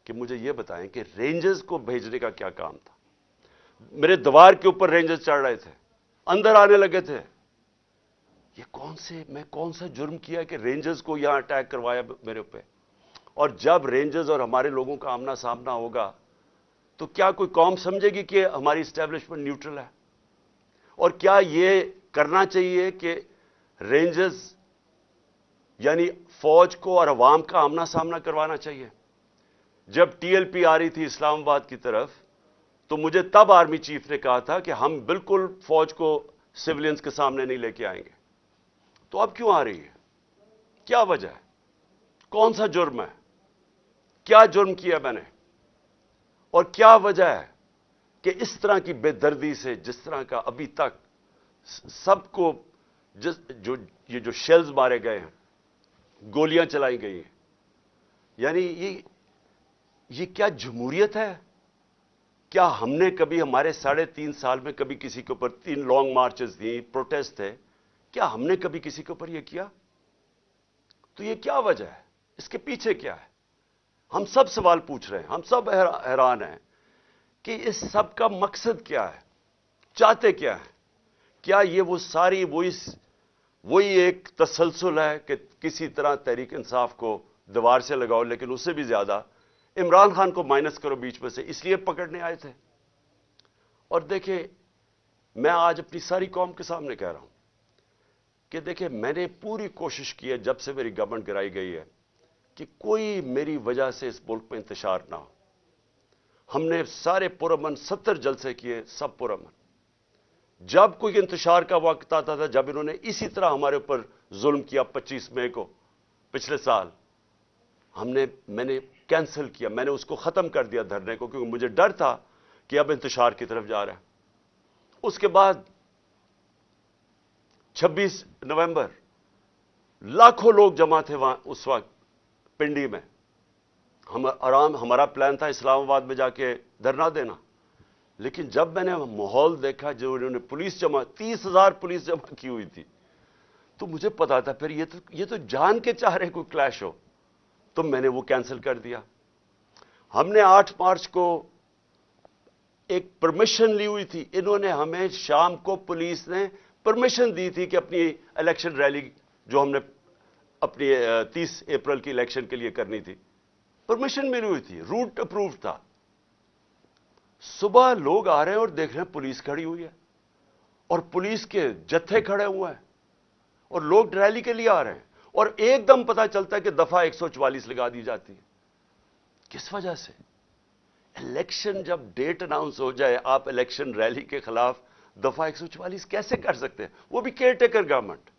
کہ مجھے یہ بتائیں کہ رینجرز کو بھیجنے کا کیا کام تھا؟ میرے دیوار کے اوپر رینجرز چڑھ رہے تھے، اندر آنے لگے تھے. میں کون سا جرم کیا کہ رینجرز کو یہاں اٹیک کروایا میرے اوپر؟ اور جب رینجرز اور ہمارے لوگوں کا آمنا سامنا ہوگا تو کیا کوئی قوم سمجھے گی کہ ہماری اسٹیبلشمنٹ نیوٹرل ہے؟ اور کیا یہ کرنا چاہیے کہ رینجرز یعنی فوج کو اور عوام کا آمنا سامنا کروانا چاہیے؟ جب ٹی ایل پی آ رہی تھی اسلام آباد کی طرف تو مجھے تب آرمی چیف نے کہا تھا کہ ہم بالکل فوج کو سولینز کے سامنے نہیں لے کے آئیں گے. تو اب کیوں آ رہی ہے؟ کیا وجہ ہے؟ کون سا جرم ہے؟ کیا جرم کیا میں نے؟ اور کیا وجہ ہے کہ اس طرح کی بے دردی سے، جس طرح کا ابھی تک سب کو یہ جو شیلز مارے گئے ہیں، گولیاں چلائی گئی ہیں، یعنی یہ کیا جمہوریت ہے؟ کیا ہم نے کبھی ہمارے 3.5 سال میں کبھی کسی کے اوپر 3 لانگ مارچز تھیں، پروٹیسٹ تھے، کیا ہم نے کبھی کسی کے اوپر یہ کیا؟ تو یہ کیا وجہ ہے؟ اس کے پیچھے کیا ہے؟ ہم سب سوال پوچھ رہے ہیں، ہم سب حیران ہیں کہ اس سب کا مقصد کیا ہے؟ چاہتے کیا ہے؟ کیا یہ وہ ساری وہی ایک تسلسل ہے کہ کسی طرح تحریک انصاف کو دیوار سے لگاؤ، لیکن اس سے بھی زیادہ عمران خان کو مائنس کرو بیچ میں سے، اس لیے پکڑنے آئے تھے؟ اور دیکھیں، میں آج اپنی ساری قوم کے سامنے کہہ رہا ہوں کہ دیکھیں، میں نے پوری کوشش کی ہے جب سے میری گورنمنٹ گرائی گئی ہے کہ کوئی میری وجہ سے اس ملک میں انتشار نہ ہو. ہم نے سارے پرامن 70 جلسے کیے، سب پرامن. جب کوئی انتشار کا وقت آتا تھا، جب انہوں نے اسی طرح ہمارے اوپر ظلم کیا 25 مئی کو پچھلے سال، میں نے کینسل کیا، میں نے اس کو ختم کر دیا دھرنے کو، کیونکہ مجھے ڈر تھا کہ اب انتشار کی طرف جا رہا ہے. اس کے بعد 26 نومبر لاکھوں لوگ جمع تھے وہاں اس وقت پنڈی میں. ہمارا پلان تھا اسلام آباد میں جا کے دھرنا دینا، لیکن جب میں نے ماحول دیکھا جو انہوں نے پولیس 30,000 پولیس جمع کی ہوئی تھی، تو مجھے پتا تھا پھر یہ تو جان کے چاہ رہے کوئی کلیش ہو، تو میں نے وہ کینسل کر دیا. ہم نے 8 مارچ کو ایک پرمیشن لی ہوئی تھی، انہوں نے ہمیں شام کو پولیس نے پرمیشن دی تھی کہ اپنی الیکشن ریلی جو ہم نے اپنی 30 اپریل کی الیکشن کے لیے کرنی تھی، پرمیشن ملی ہوئی تھی، روٹ اپروو تھا. صبح لوگ آ رہے ہیں اور دیکھ رہے ہیں پولیس کھڑی ہوئی ہے اور پولیس کے جتھے کھڑے ہوئے ہیں اور لوگ ریلی کے لیے آ رہے ہیں، اور ایک دم پتہ چلتا ہے کہ دفعہ 144 لگا دی جاتی ہے. کس وجہ سے؟ الیکشن جب ڈیٹ اناؤنس ہو جائے، آپ الیکشن ریلی کے خلاف دفعہ 144 کیسے کر سکتے ہیں؟ وہ بھی کیئر ٹیکر گورنمنٹ.